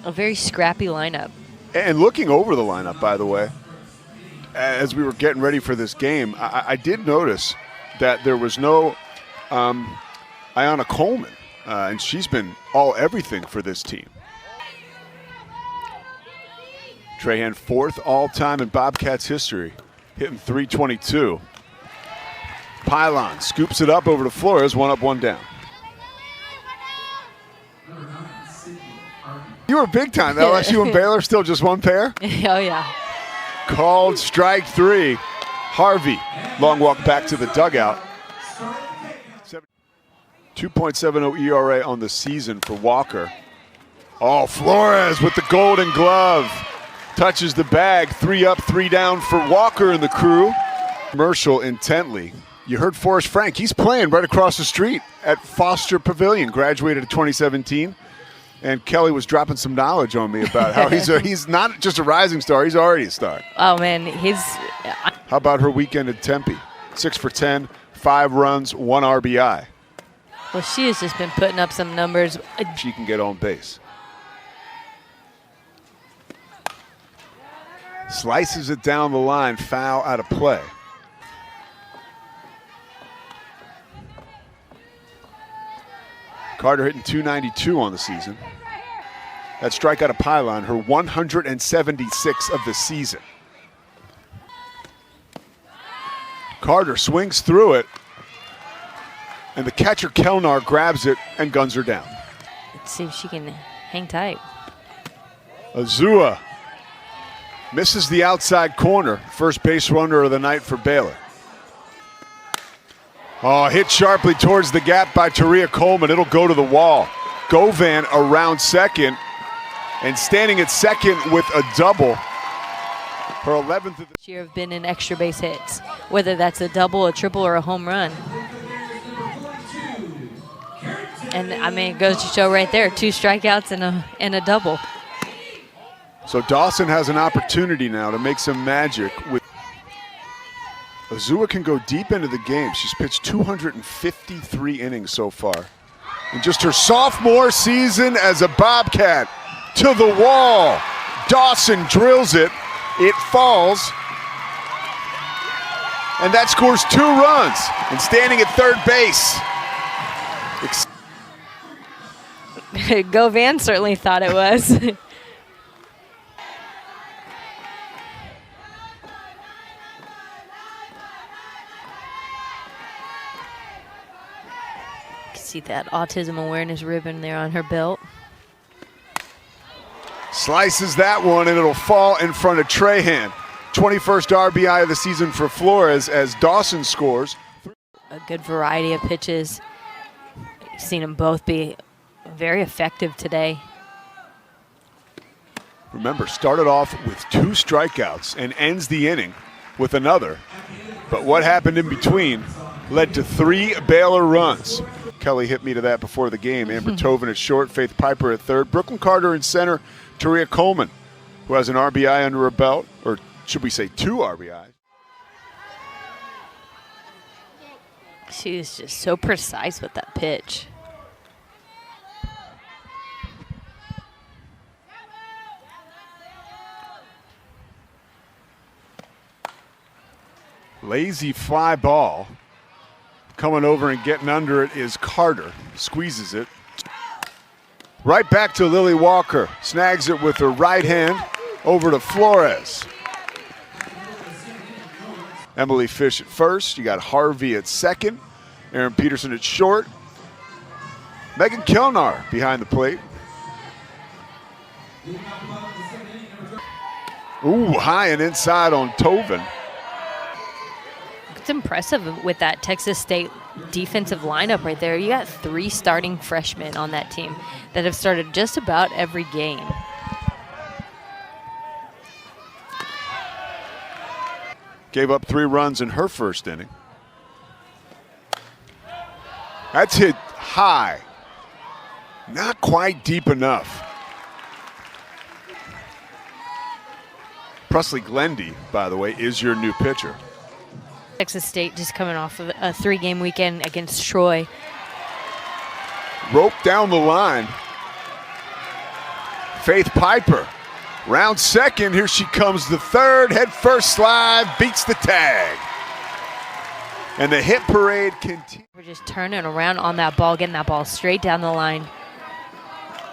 A very scrappy lineup. And looking over the lineup, by the way, as we were getting ready for this game, I did notice that there was no Ayanna Coleman, and she's been everything for this team. Trahan, 4th all-time in Bobcats history, hitting .322. Pylon scoops it up over to Flores, 1 up, 1 down. You were big time. LSU and Baylor still just 1 pair? Oh, yeah. Called strike 3. Harvey, long walk back to the dugout. 2.70 ERA on the season for Walker. Oh, Flores with the golden glove. Touches the bag. 3 up, 3 down for Walker and the crew. Commercial intently. You heard Forrest Frank. He's playing right across the street at Foster Pavilion. Graduated in 2017. And Kelly was dropping some knowledge on me about how he's not just a rising star, he's already a star. Oh, man, How about her weekend at Tempe? 6 for 10, 5 runs, 1 RBI. Well, she has just been putting up some numbers. She can get on base. Slices it down the line, foul out of play. Carter hitting .292 on the season. That strikeout of Pylon, her 176 of the season. Carter swings through it, and the catcher Kelnar grabs it and guns her down. Let's see if she can hang tight. Azua misses the outside corner. First base runner of the night for Baylor. Oh, hit sharply towards the gap by Taria Coleman. It'll go to the wall. Govan around second, and standing at second with a double. Her 11th of this year have been in extra base hits, whether that's a double, a triple, or a home run. And I mean, it goes to show right there, 2 strikeouts and a double. So Dawson has an opportunity now to make some magic with. Azua can go deep into the game. She's pitched 253 innings so far. In just her sophomore season as a Bobcat, to the wall. Dawson drills it. It falls. And that scores 2 runs. And standing at third base. Govan certainly thought it was. See that autism awareness ribbon there on her belt. Slices that one, and it'll fall in front of Trahan. 21st RBI of the season for Flores as Dawson scores. A good variety of pitches. You've seen them both be very effective today. Remember, started off with 2 strikeouts and ends the inning with another. But what happened in between led to 3 Baylor runs. Kelly hit me to that before the game. Amber Tovin at short, Faith Piper at third. Brooklyn Carter in center, Taria Coleman, who has an RBI under her belt, or should we say 2 RBIs. She is just so precise with that pitch. Lazy fly ball. Coming over and getting under it is Carter. Squeezes it. Right back to Lily Walker. Snags it with her right hand over to Flores. Emily Fish at first. You got Harvey at second. Aaron Peterson at short. Megan Kelnar behind the plate. Ooh, high and inside on Tovin. It's impressive with that Texas State defensive lineup right there. You got 3 starting freshmen on that team that have started just about every game. Gave up 3 runs in her first inning. That's hit high. Not quite deep enough. Presley Glendy, by the way, is your new pitcher. Texas State just coming off of a 3-game weekend against Troy. Rope down the line. Faith Piper. Round second, here she comes the third. Head first slide, beats the tag. And the hit parade continues. We're just turning around on that ball, getting that ball straight down the line.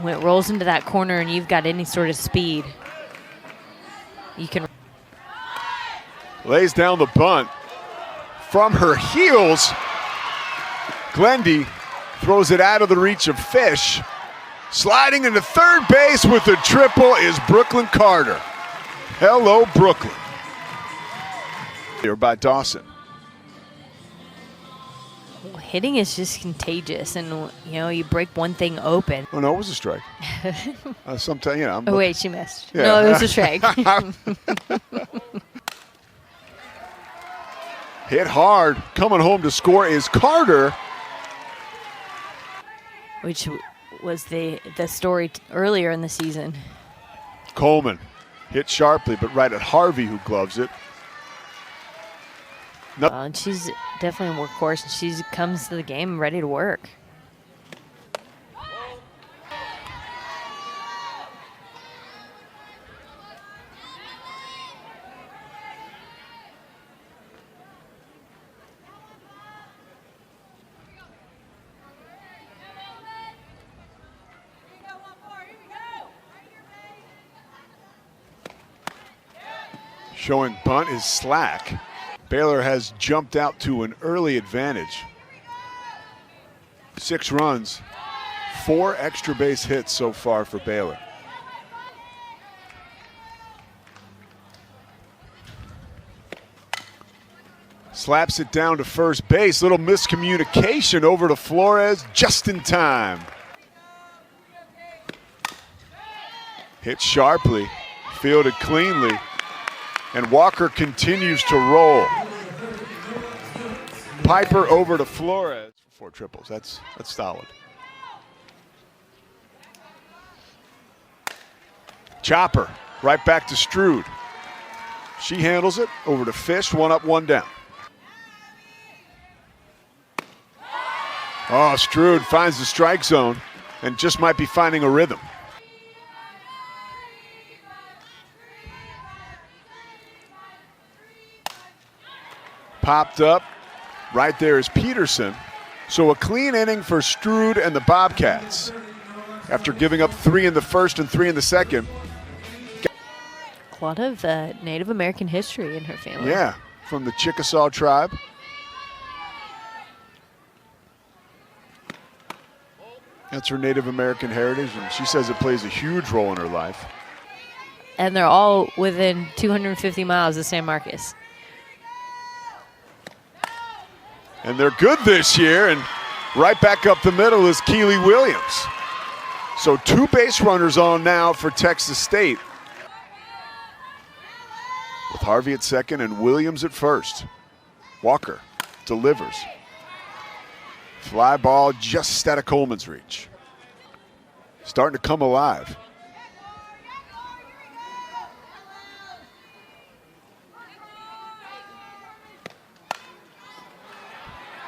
When it rolls into that corner and you've got any sort of speed, you can. Lays down the bunt. From her heels, Glendy throws it out of the reach of Fish. Sliding into third base with a triple is Brooklyn Carter. Hello, Brooklyn. Here by Dawson. Hitting is just contagious, and you break one thing open. Oh no, it was a strike. Sometimes, Oh wait, she missed. Yeah. No, it was a strike. Hit hard. Coming home to score is Carter. Which was the story earlier in the season. Coleman hit sharply, but right at Harvey, who gloves it. No. And she's definitely a workhorse, and she comes to the game ready to work. Showing bunt is slack. Baylor has jumped out to an early advantage. 6 runs, 4 extra base hits so far for Baylor. Slaps it down to first base. Little miscommunication over to Flores just in time. Hit sharply, fielded cleanly. And Walker continues to roll. Piper over to Flores. 4 triples. That's solid. Chopper right back to Stroud. She handles it over to Fish. 1 up, 1 down. Oh, Stroud finds the strike zone and just might be finding a rhythm. Popped up. Right there is Peterson. So a clean inning for Stroud and the Bobcats. After giving up 3 in the first and 3 in the second. A lot of Native American history in her family. Yeah, from the Chickasaw tribe. That's her Native American heritage, and she says it plays a huge role in her life. And they're all within 250 miles of San Marcos. And they're good this year, and right back up the middle is Keely Williams. So 2 base runners on now for Texas State. With Harvey at second and Williams at first. Walker delivers. Fly ball just out of Coleman's reach. Starting to come alive.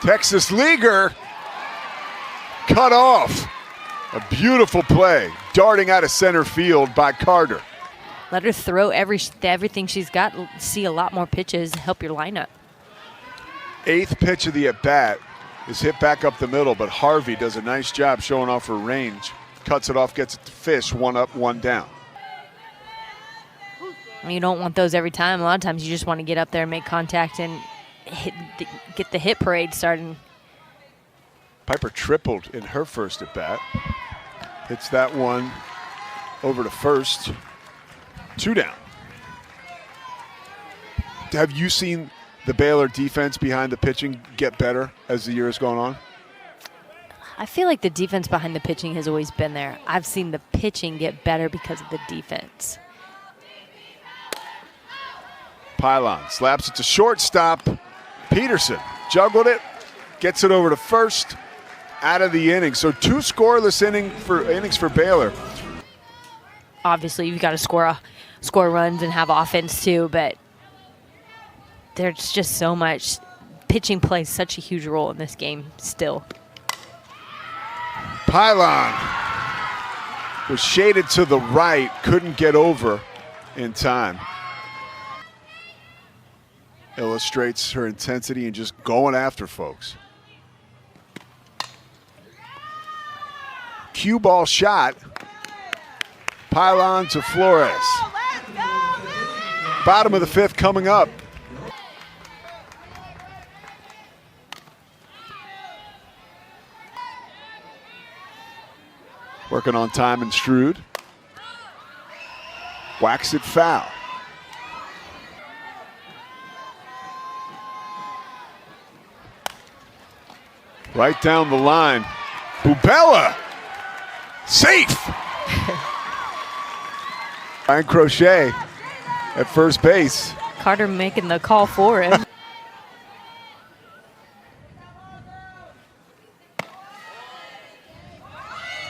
Texas Leaguer cut off. A beautiful play, darting out of center field by Carter. Let her throw everything she's got. See a lot more pitches, help your lineup. 8th pitch of the at-bat is hit back up the middle, but Harvey does a nice job showing off her range. Cuts it off, gets it to Fish, 1 up, 1 down. You don't want those every time. A lot of times you just want to get up there and make contact and get the hit parade starting. Piper tripled in her first at-bat. Hits that one over to first. 2 down. Have you seen the Baylor defense behind the pitching get better as the year has gone on? I feel like the defense behind the pitching has always been there. I've seen the pitching get better because of the defense. Pylon slaps it to shortstop. Peterson juggled it, gets it over to first, out of the inning. So 2 scoreless innings for Baylor. Obviously, you've got to score runs and have offense too, but there's just so much. Pitching plays such a huge role in this game still. Pylon was shaded to the right, couldn't get over in time. Illustrates her intensity and just going after folks. Cue ball shot. Pylon to Flores. Bottom of the fifth coming up. Working on time and Stroud. Whacks it foul. Right down the line. Bubella. Safe. Ryan Crochet at first base. Carter making the call for him.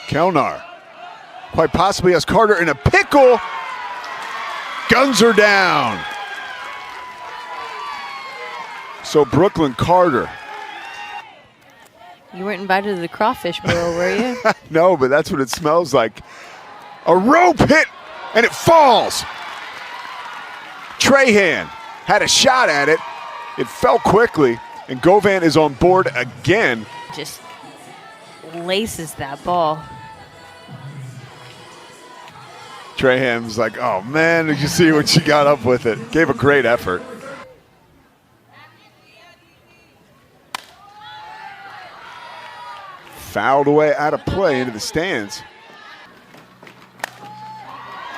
Kelnar quite possibly has Carter in a pickle. Guns her down. So Brooklyn Carter. You weren't invited to the crawfish boil, were you? No, but that's what it smells like. A rope hit, and it falls. Trahan had a shot at it. It fell quickly, and Govan is on board again. Just laces that ball. Trahan's like, oh man, did you see what she got up with it? Gave a great effort. Fouled away out of play into the stands.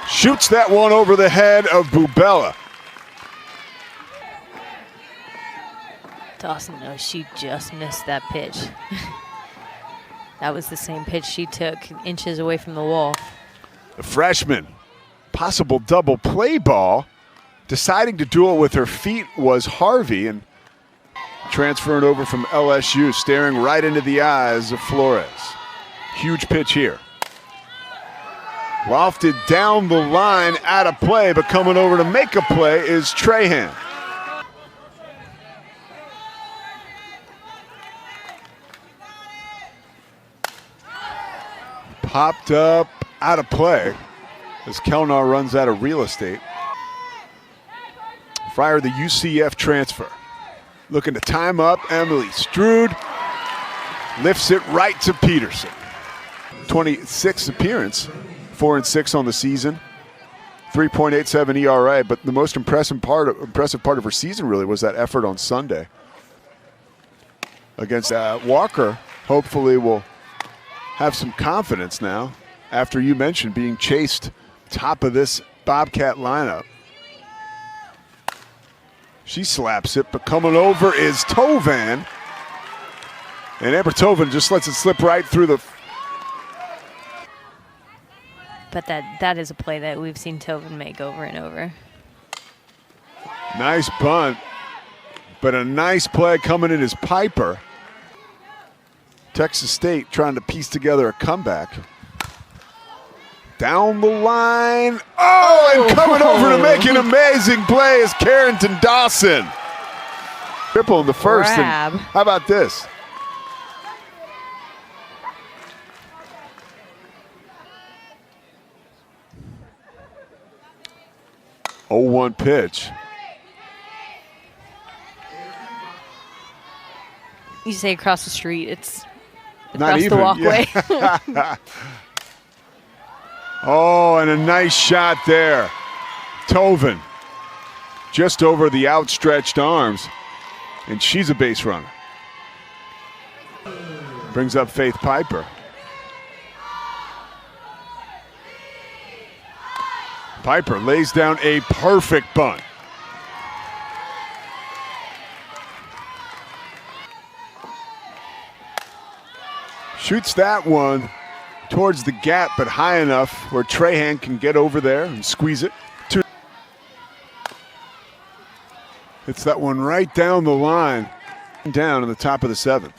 Shoots that one over the head of Bubella. Dawson knows she just missed that pitch. That was the same pitch she took inches away from the wall. The freshman, possible double play ball. Deciding to do it with her feet was Harvey, and transferring over from LSU, staring right into the eyes of Flores. Huge pitch here. Lofted down the line, out of play, but coming over to make a play is Trahan. Popped up, out of play, as Kelnar runs out of real estate. Fryer, the UCF transfer. Looking to time up, Emily Stroud lifts it right to Peterson. 26th appearance, 4-6 on the season, 3.87 ERA. But the most impressive part of her season really was that effort on Sunday against Walker. Hopefully, will have some confidence now after you mentioned being chased top of this Bobcat lineup. She slaps it, but coming over is Tovan. And Amber Tovan just lets it slip right through the... But that is a play that we've seen Tovan make over and over. Nice bunt, but a nice play coming in is Piper. Texas State trying to piece together a comeback. Down the line. Oh, and coming over to make an amazing play is Carrington Dawson. Triple in the first. And how about this? Oh, 1 pitch. You say across the street, it's Not across even, the walkway. Yeah. Oh, and a nice shot there. Tovan just over the outstretched arms, and she's a base runner. Brings up Faith Piper. Piper lays down a perfect bunt. Shoots that one towards the gap, but high enough where Trahan can get over there and squeeze it. Hits that one right down the line, down in the top of the 7th.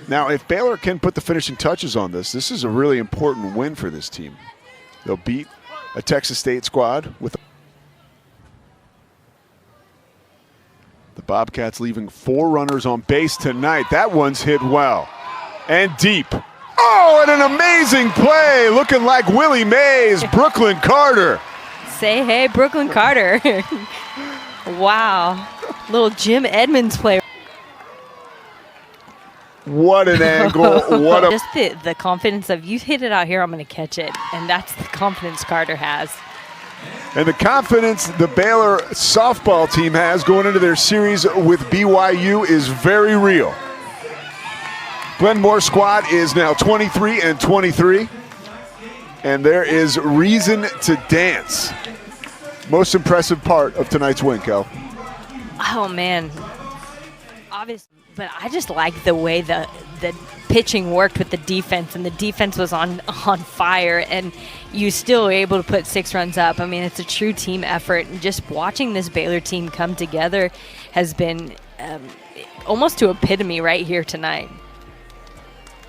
Now, if Baylor can put the finishing touches on this, this is a really important win for this team. They'll beat a Texas State squad with the Bobcats leaving 4 runners on base tonight. That one's hit well and deep. Oh, and an amazing play, looking like Willie Mays, Brooklyn Carter. Say hey, Brooklyn Carter. Wow. Little Jim Edmonds play. What an angle. What a Just the confidence of, you hit it out here, I'm going to catch it. And that's the confidence Carter has. And the confidence the Baylor softball team has going into their series with BYU is very real. Glenmore's squad is now 23-23, and there is reason to dance. Most impressive part of tonight's win, Kel. Oh, man. Obviously, but I just like the way the pitching worked with the defense, and the defense was on fire, and you still were able to put 6 runs up. I mean, it's a true team effort, and just watching this Baylor team come together has been almost to epitome right here tonight.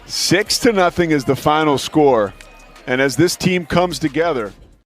6-0 is the final score, and as this team comes together,